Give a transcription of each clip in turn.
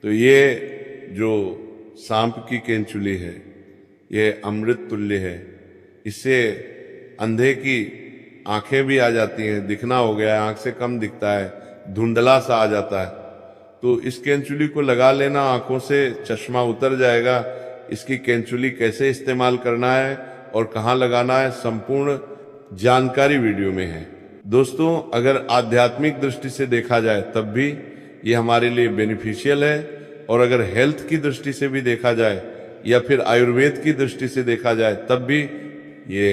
तो ये जो सांप की केंचुली है ये अमृत तुल्य है। इससे अंधे की आंखें भी आ जाती हैं, दिखना हो गया है, आंख से कम दिखता है, धुंधला सा आ जाता है। तो इस केंचुली को लगा लेना, आंखों से चश्मा उतर जाएगा। इसकी केंचुली कैसे इस्तेमाल करना है और कहाँ लगाना है, संपूर्ण जानकारी वीडियो में है। दोस्तों, अगर आध्यात्मिक दृष्टि से देखा जाए तब भी ये हमारे लिए बेनिफिशियल है, और अगर हेल्थ की दृष्टि से भी देखा जाए या फिर आयुर्वेद की दृष्टि से देखा जाए तब भी ये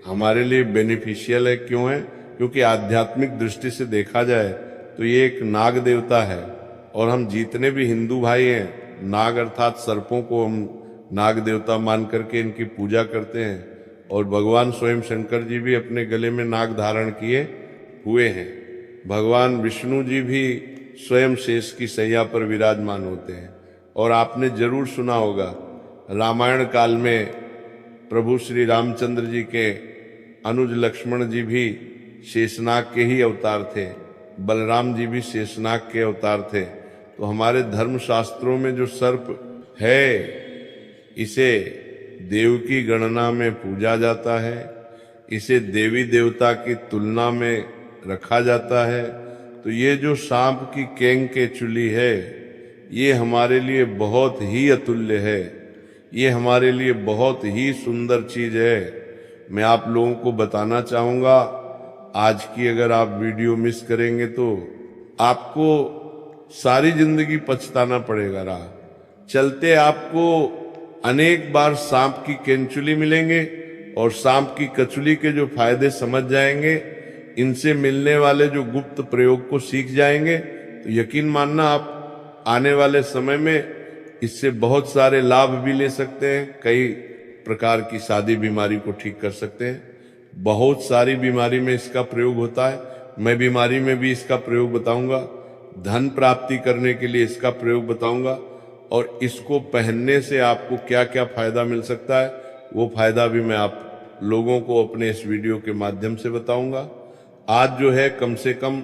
हमारे लिए बेनिफिशियल है। क्यों है? क्योंकि आध्यात्मिक दृष्टि से देखा जाए तो ये एक नाग देवता है, और हम जितने भी हिंदू भाई हैं, नाग अर्थात सर्पों को हम नाग देवता मान करके इनकी पूजा करते हैं। और भगवान स्वयं शंकर जी भी अपने गले में नाग धारण किए हुए हैं। भगवान विष्णु जी भी स्वयं शेष की सैया पर विराजमान होते हैं। और आपने जरूर सुना होगा, रामायण काल में प्रभु श्री रामचंद्र जी के अनुज लक्ष्मण जी भी शेषनाग के ही अवतार थे, बलराम जी भी शेषनाग के अवतार थे। तो हमारे धर्म शास्त्रों में जो सर्प है, इसे देव की गणना में पूजा जाता है, इसे देवी देवता की तुलना में रखा जाता है। तो ये जो सांप की केंग केचुली है, ये हमारे लिए बहुत ही अतुल्य है, ये हमारे लिए बहुत ही सुंदर चीज है। मैं आप लोगों को बताना चाहूँगा, आज की अगर आप वीडियो मिस करेंगे तो आपको सारी जिंदगी पछताना पड़ेगा। राह चलते आपको अनेक बार सांप की केंचुली मिलेंगे और सांप की कचुली के जो फायदे समझ जाएंगे, इनसे मिलने वाले जो गुप्त प्रयोग को सीख जाएंगे, तो यकीन मानना आप आने वाले समय में इससे बहुत सारे लाभ भी ले सकते हैं। कई प्रकार की सादी बीमारी को ठीक कर सकते हैं। बहुत सारी बीमारी में इसका प्रयोग होता है। मैं बीमारी में भी इसका प्रयोग बताऊंगा, धन प्राप्ति करने के लिए इसका प्रयोग बताऊंगा, और इसको पहनने से आपको क्या क्या फायदा मिल सकता है वो फायदा भी मैं आप लोगों को अपने इस वीडियो के माध्यम से बताऊंगा। आज जो है कम से कम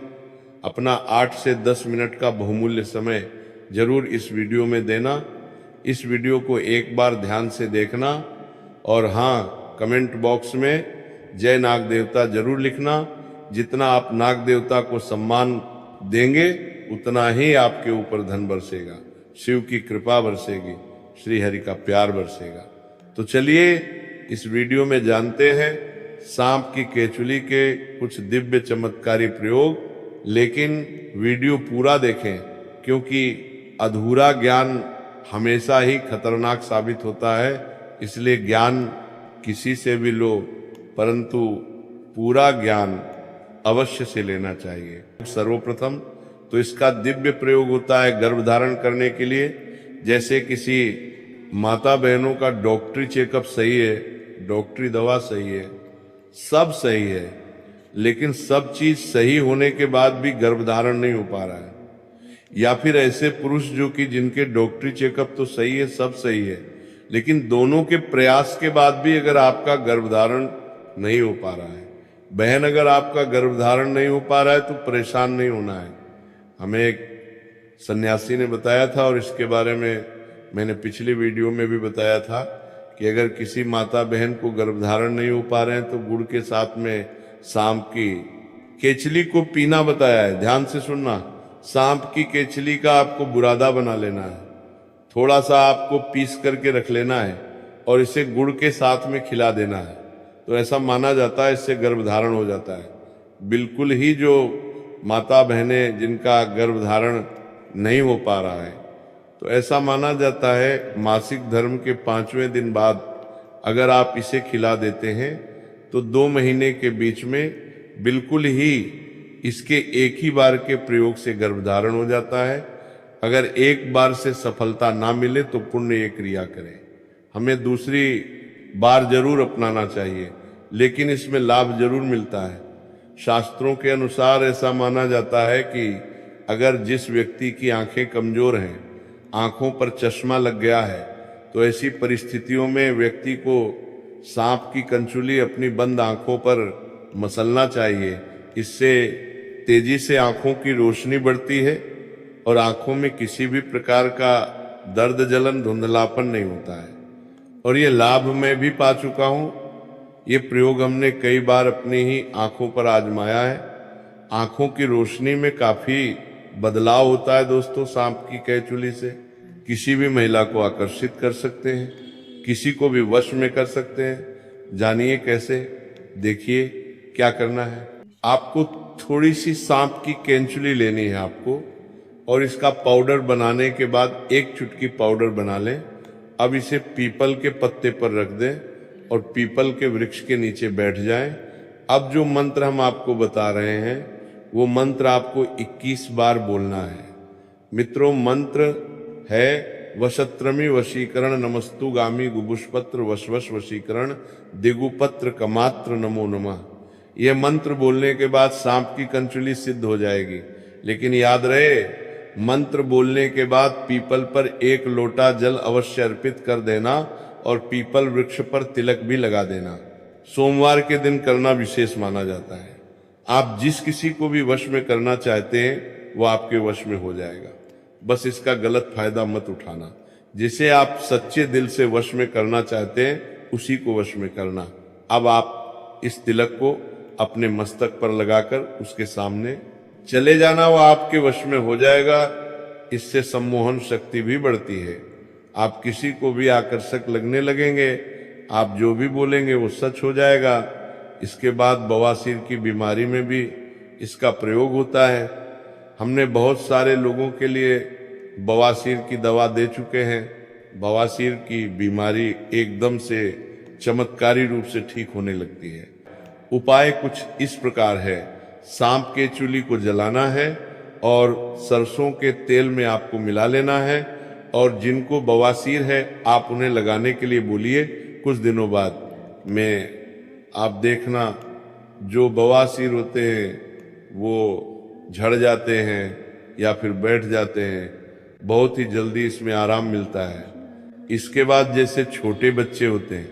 अपना 8 से 10 मिनट का बहुमूल्य समय जरूर इस वीडियो में देना। इस वीडियो को एक बार ध्यान से देखना, और हाँ, कमेंट बॉक्स में जय नाग देवता जरूर लिखना। जितना आप नाग देवता को सम्मान देंगे उतना ही आपके ऊपर धन बरसेगा, शिव की कृपा बरसेगी, श्री हरि का प्यार बरसेगा। तो चलिए इस वीडियो में जानते हैं सांप की केचुली के कुछ दिव्य चमत्कारी प्रयोग। लेकिन वीडियो पूरा देखें, क्योंकि अधूरा ज्ञान हमेशा ही खतरनाक साबित होता है। इसलिए ज्ञान किसी से भी लो, परंतु पूरा ज्ञान अवश्य से लेना चाहिए। सर्वप्रथम तो इसका दिव्य प्रयोग होता है गर्भ धारण करने के लिए। जैसे किसी माता बहनों का डॉक्टरी चेकअप सही है, डॉक्टरी दवा सही है, सब सही है, लेकिन सब चीज सही होने के बाद भी गर्भ धारण नहीं हो पा रहा है, या फिर ऐसे पुरुष जो कि जिनके डॉक्टरी चेकअप तो सही है, सब सही है, लेकिन दोनों के प्रयास के बाद भी अगर आपका गर्भधारण नहीं हो पा रहा है, बहन अगर आपका गर्भधारण नहीं हो पा रहा है तो परेशान नहीं होना है। हमें एक सन्यासी ने बताया था, और इसके बारे में मैंने पिछली वीडियो में भी बताया था, कि अगर किसी माता बहन को गर्भधारण नहीं हो पा रहे हैं तो गुड़ के साथ में सांप की केचली को पीना बताया है। ध्यान से सुनना, सांप की केचली का आपको बुरादा बना लेना है, थोड़ा सा आपको पीस करके रख लेना है और इसे गुड़ के साथ में खिला देना है। तो ऐसा माना जाता है इससे गर्भधारण हो जाता है। बिल्कुल ही जो माता बहनें जिनका गर्भधारण नहीं हो पा रहा है, तो ऐसा माना जाता है मासिक धर्म के 5वें दिन बाद अगर आप इसे खिला देते हैं तो 2 महीने के बीच में बिल्कुल ही इसके एक ही बार के प्रयोग से गर्भधारण हो जाता है। अगर एक बार से सफलता ना मिले तो पुण्य ये क्रिया करें। हमें दूसरी बार जरूर अपनाना चाहिए, लेकिन इसमें लाभ जरूर मिलता है। शास्त्रों के अनुसार ऐसा माना जाता है कि अगर जिस व्यक्ति की आंखें कमजोर हैं, आंखों पर चश्मा लग गया है, तो ऐसी परिस्थितियों में व्यक्ति को सांप की कंचुली अपनी बंद आंखों पर मसलना चाहिए। इससे तेजी से आंखों की रोशनी बढ़ती है और आंखों में किसी भी प्रकार का दर्द जलन धुंधलापन नहीं होता है। और ये लाभ मैं भी पा चुका हूं। ये प्रयोग हमने कई बार अपनी ही आंखों पर आजमाया है। आंखों की रोशनी में काफी बदलाव होता है दोस्तों। सांप की कैचुली से किसी भी महिला को आकर्षित कर सकते हैं, किसी को भी वश में कर सकते हैं। जानिए कैसे, देखिए क्या करना है। आपको थोड़ी सी सांप की कैंचुली लेनी है आपको, और इसका पाउडर बनाने के बाद एक चुटकी पाउडर बना लें। अब इसे पीपल के पत्ते पर रख दें और पीपल के वृक्ष के नीचे बैठ जाएं। अब जो मंत्र हम आपको बता रहे हैं वो मंत्र आपको 21 बार बोलना है। मित्रों, मंत्र है वशत्रमी वशीकरण नमस्तु गामी गुबुष्पत्र वशवश वशीकरण दिगुपत्र कमात्र नमो नमः। यह मंत्र बोलने के बाद सांप की कंचुली सिद्ध हो जाएगी। लेकिन याद रहे, मंत्र बोलने के बाद पीपल पर 1 लोटा जल अवश्य अर्पित कर देना और पीपल वृक्ष पर तिलक भी लगा देना। सोमवार के दिन करना विशेष माना जाता है। आप जिस किसी को भी वश में करना चाहते हैं वो आपके वश में हो जाएगा। बस इसका गलत फायदा मत उठाना। जिसे आप सच्चे दिल से वश में करना चाहते हैं उसी को वश में करना। अब आप इस तिलक को अपने मस्तक पर लगाकर उसके सामने चले जाना, वो आपके वश में हो जाएगा। इससे सम्मोहन शक्ति भी बढ़ती है। आप किसी को भी आकर्षक लगने लगेंगे। आप जो भी बोलेंगे वो सच हो जाएगा। इसके बाद बवासीर की बीमारी में भी इसका प्रयोग होता है। हमने बहुत सारे लोगों के लिए बवासीर की दवा दे चुके हैं। बवासीर की बीमारी एकदम से चमत्कारी रूप से ठीक होने लगती है। उपाय कुछ इस प्रकार है। सांप के चूली को जलाना है और सरसों के तेल में आपको मिला लेना है, और जिनको बवासीर है आप उन्हें लगाने के लिए बोलिए। कुछ दिनों बाद में आप देखना जो बवासीर होते हैं वो झड़ जाते हैं या फिर बैठ जाते हैं। बहुत ही जल्दी इसमें आराम मिलता है। इसके बाद जैसे छोटे बच्चे होते हैं,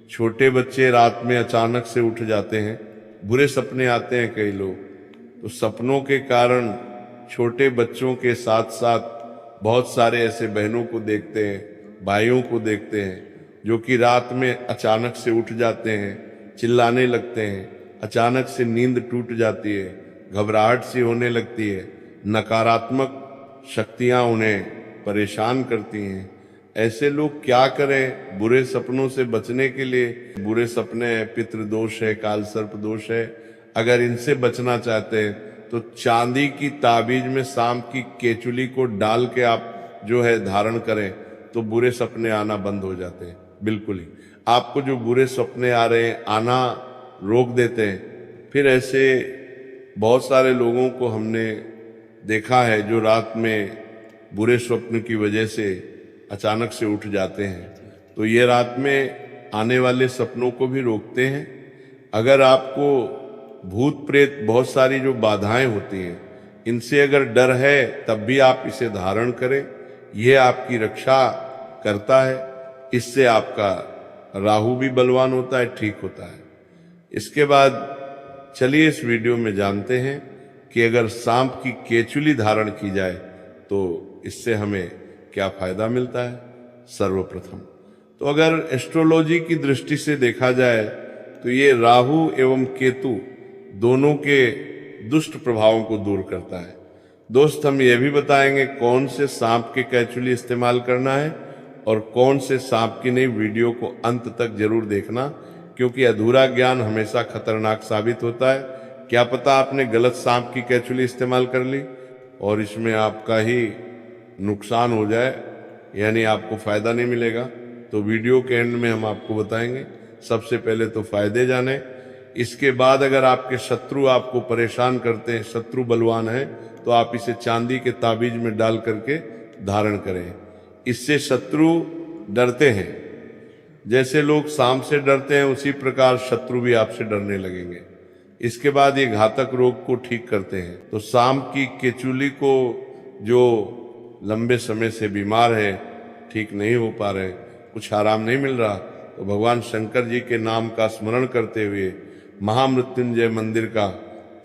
छोटे बच्चे रात में अचानक से उठ जाते हैं, बुरे सपने आते हैं कई लोग, तो सपनों के कारण छोटे बच्चों के साथ साथ बहुत सारे ऐसे बहनों को देखते हैं, भाइयों को देखते हैं जो कि रात में अचानक से उठ जाते हैं, चिल्लाने लगते हैं, अचानक से नींद टूट जाती है, घबराहट सी होने लगती है, नकारात्मक शक्तियां उन्हें परेशान करती हैं। ऐसे लोग क्या करें बुरे सपनों से बचने के लिए? बुरे सपने हैं, पितृदोष है, काल सर्प दोष है। अगर इनसे बचना चाहते हैं तो चांदी की ताबीज में सांप की केचुली को डाल के आप जो है धारण करें तो बुरे सपने आना बंद हो जाते हैं। बिल्कुल ही आपको जो बुरे सपने आ रहे हैं आना रोक देते हैं। फिर ऐसे बहुत सारे लोगों को हमने देखा है जो रात में बुरे स्वप्न की वजह से अचानक से उठ जाते हैं, तो ये रात में आने वाले सपनों को भी रोकते हैं। अगर आपको भूत प्रेत बहुत सारी जो बाधाएं होती हैं इनसे अगर डर है तब भी आप इसे धारण करें। यह आपकी रक्षा करता है। इससे आपका राहु भी बलवान होता है, ठीक होता है। इसके बाद चलिए इस वीडियो में जानते हैं कि अगर सांप की केचुली धारण की जाए तो इससे हमें क्या फायदा मिलता है। सर्वप्रथम तो अगर एस्ट्रोलॉजी की दृष्टि से देखा जाए तो ये राहु एवं केतु दोनों के दुष्ट प्रभावों को दूर करता है। दोस्त, हम ये भी बताएंगे कौन से सांप के कैचुली इस्तेमाल करना है और कौन से सांप की नहीं। वीडियो को अंत तक जरूर देखना, क्योंकि अधूरा ज्ञान हमेशा खतरनाक साबित होता है। क्या पता आपने गलत सांप की कैचुली इस्तेमाल कर ली और इसमें आपका ही नुकसान हो जाए, यानी आपको फायदा नहीं मिलेगा। तो वीडियो के एंड में हम आपको बताएंगे। सबसे पहले तो फायदे जाने, इसके बाद अगर आपके शत्रु आपको परेशान करते हैं, शत्रु बलवान है, तो आप इसे चांदी के ताबीज में डाल करके धारण करें। इससे शत्रु डरते हैं। जैसे लोग सांप से डरते हैं उसी प्रकार शत्रु भी आपसे डरने लगेंगे। इसके बाद ये घातक रोग को ठीक करते हैं। तो सांप की केचुली को जो लंबे समय से बीमार है, ठीक नहीं हो पा रहे, कुछ आराम नहीं मिल रहा, तो भगवान शंकर जी के नाम का स्मरण करते हुए महामृत्युंजय मंदिर का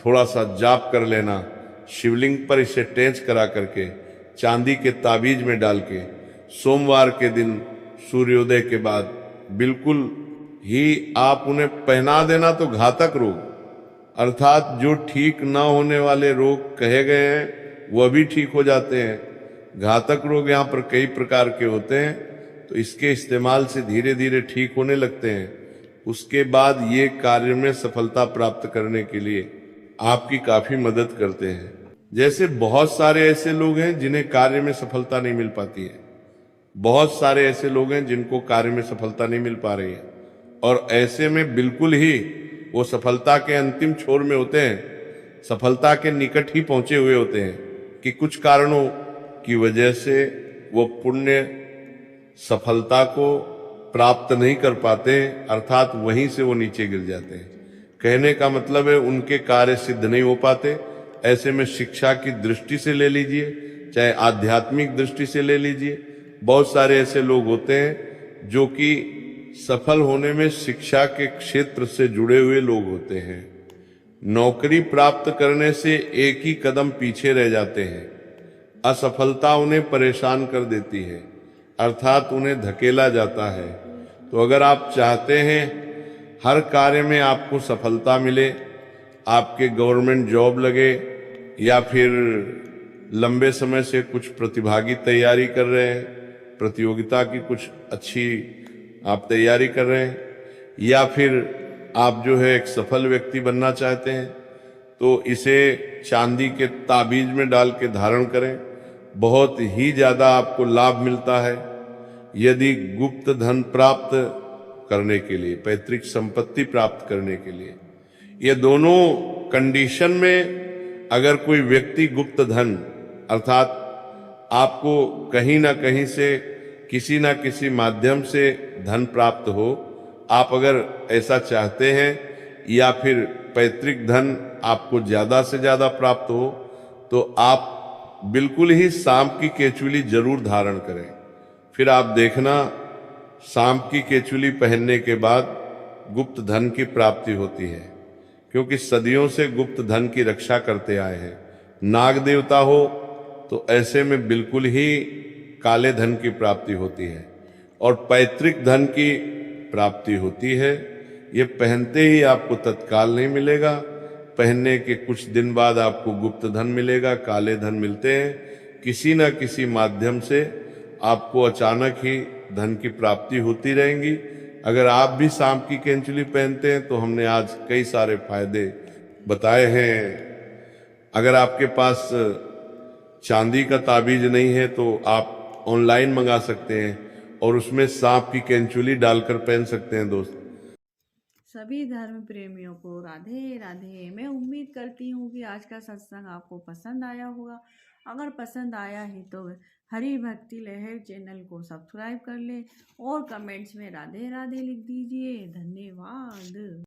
थोड़ा सा जाप कर लेना। शिवलिंग पर इसे टेंच करा करके चांदी के ताबीज में डाल के सोमवार के दिन सूर्योदय के बाद बिल्कुल ही आप उन्हें पहना देना तो घातक रोग, अर्थात जो ठीक ना होने वाले रोग कहे गए हैं वह भी ठीक हो जाते हैं। घातक रोग यहाँ पर कई प्रकार के होते हैं, तो इसके इस्तेमाल से धीरे धीरे ठीक होने लगते हैं। उसके बाद ये कार्य में सफलता प्राप्त करने के लिए आपकी काफी मदद करते हैं। जैसे बहुत सारे ऐसे लोग हैं जिन्हें कार्य में सफलता नहीं मिल पाती है, बहुत सारे ऐसे लोग हैं जिनको कार्य में सफलता नहीं मिल पा रही है, और ऐसे में बिल्कुल ही वो सफलता के अंतिम छोर में होते हैं, सफलता के निकट ही पहुंचे हुए होते हैं कि कुछ कारणों की वजह से वो पुण्य सफलता को प्राप्त नहीं कर पाते, अर्थात वहीं से वो नीचे गिर जाते हैं। कहने का मतलब है उनके कार्य सिद्ध नहीं हो पाते। ऐसे में शिक्षा की दृष्टि से ले लीजिए, चाहे आध्यात्मिक दृष्टि से ले लीजिए, बहुत सारे ऐसे लोग होते हैं जो कि सफल होने में शिक्षा के क्षेत्र से जुड़े हुए लोग होते हैं। नौकरी प्राप्त करने से एक ही कदम पीछे रह जाते हैं। असफलता उन्हें परेशान कर देती है, अर्थात उन्हें धकेला जाता है। तो अगर आप चाहते हैं हर कार्य में आपको सफलता मिले, आपके गवर्नमेंट जॉब लगे, या फिर लंबे समय से कुछ प्रतिभागी तैयारी कर रहे हैं, प्रतियोगिता की कुछ अच्छी आप तैयारी कर रहे हैं, या फिर आप जो है एक सफल व्यक्ति बनना चाहते हैं, तो इसे चांदी के ताबीज में डाल के धारण करें। बहुत ही ज्यादा आपको लाभ मिलता है। यदि गुप्त धन प्राप्त करने के लिए, पैतृक संपत्ति प्राप्त करने के लिए, ये दोनों कंडीशन में अगर कोई व्यक्ति गुप्त धन, अर्थात आपको कहीं ना कहीं से किसी ना किसी माध्यम से धन प्राप्त हो, आप अगर ऐसा चाहते हैं, या फिर पैतृक धन आपको ज्यादा से ज्यादा प्राप्त हो, तो आप बिल्कुल ही सांप की केचुली जरूर धारण करें। फिर आप देखना सांप की केचुली पहनने के बाद गुप्त धन की प्राप्ति होती है, क्योंकि सदियों से गुप्त धन की रक्षा करते आए हैं। नाग देवता हो तो ऐसे में बिल्कुल ही काले धन की प्राप्ति होती है, और पैतृक धन की प्राप्ति होती है। ये पहनते ही आपको तत्काल नहीं मिलेगा, पहनने के कुछ दिन बाद आपको गुप्त धन मिलेगा, काले धन मिलते हैं। किसी न किसी माध्यम से आपको अचानक ही धन की प्राप्ति होती रहेंगी। अगर आप भी सांप की केंचुली पहनते हैं तो हमने आज कई सारे फायदे बताए हैं। अगर आपके पास चांदी का ताबीज नहीं है तो आप ऑनलाइन मंगा सकते हैं और उसमें सांप की केंचुली डालकर पहन सकते हैं। दोस्त, सभी धर्म प्रेमियों को राधे राधे। मैं उम्मीद करती हूँ कि आज का सत्संग आपको पसंद आया होगा। अगर पसंद आया है तो हरि भक्ति लहर चैनल को सब्सक्राइब कर ले और कमेंट्स में राधे राधे लिख दीजिए। धन्यवाद।